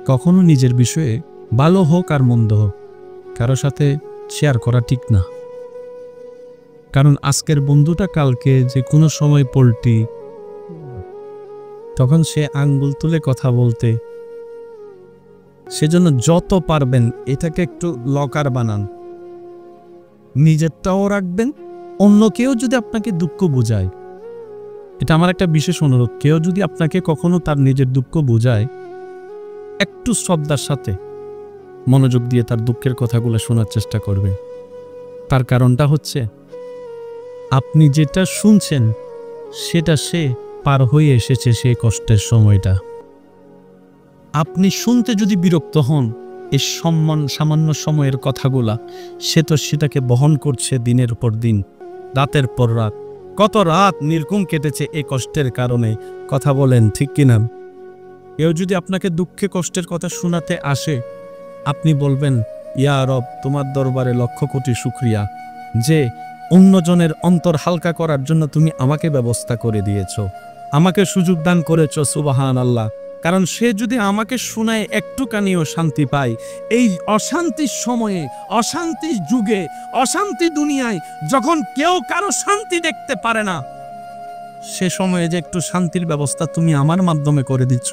কখনো নিজের বিষয়ে ভালো হোক আর মন্দ হোক কারো সাথে শেয়ার করা ঠিক না। কারণ আজকের বন্ধুটা কালকে যে কোনো সময় পল্টি, তখন সে আঙ্গুল তুলে কথা বলতে। সেজন্য যত পারবেন এটাকে একটু লকার বানান, নিজেরটাও রাখবেন। অন্য কেউ যদি আপনাকে দুঃখ বোঝায়, এটা আমার একটা বিশেষ অনুরোধ, কেউ যদি আপনাকে কখনো তার নিজের দুঃখ বোঝায়, একটু শ্রদ্ধার সাথে মনোযোগ দিয়ে তার দুঃখের কথাগুলো শোনার চেষ্টা করবে। তার কারণটা হচ্ছে আপনি যেটা শুনছেন সেটা সে পার হয়ে এসেছে সেই কষ্টের সময়টা। আপনি শুনতে যদি বিরক্ত হন এই সামান্য সময়ের কথাগুলা, সে তো সেটাকে বহন করছে দিনের পর দিন, রাতের পর রাত। কত রাত নির্ঘুম কেটেছে এই কষ্টের কারণে, কথা বলেন ঠিক কিনা? কেউ যদি আপনাকে দুঃখে কষ্টের কথা শোনাতে আসে, আপনি বলবেন, ইয়া রব, তোমার দরবারে লক্ষ কোটি শুকরিয়া যে অন্যজনের অন্তর হালকা করার জন্য তুমি আমাকে ব্যবস্থা করে দিয়েছো, আমাকে সুযোগ দান করেছো, সুবহান আল্লাহ। কারণ সে যদি আমাকে শোনায় একটুখানিও শান্তি পায়, এই অশান্তির সময়ে, অশান্তির যুগে, অশান্তি দুনিয়ায় যখন কেউ কারো শান্তি দেখতে পারে না, সে সময়ে যে একটু শান্তির ব্যবস্থা তুমি আমার মাধ্যমে করে দিচ্ছ,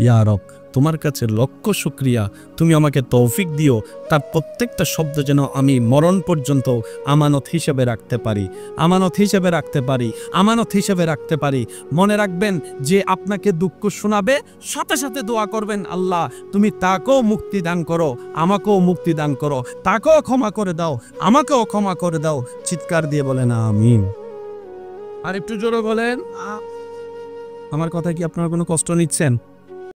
ইয়া রব, তোমার কাছে লক্ষ শুকরিয়া। তুমি আমাকে তৌফিক দিও, তার প্রত্যেকটা শব্দ যেন আমি মরণ পর্যন্ত আমানত হিসেবে রাখতে পারি, আমানত হিসেবে রাখতে পারি, আমানত হিসেবে রাখতে পারি। মনে রাখবেন, যে আপনাকে দুঃখ শোনাবে সাথে সাথে দোয়া করবেন, আল্লাহ তুমি তাকেও মুক্তি দান করো, আমাকেও মুক্তি দান করো, তাকেও ক্ষমা করে দাও, আমাকেও ক্ষমা করে দাও। চিৎকার দিয়ে বলেন আমিন। আর একটু জোরে বলেন। আমার কথা কি আপনারা কোনো কষ্ট নিচ্ছেন?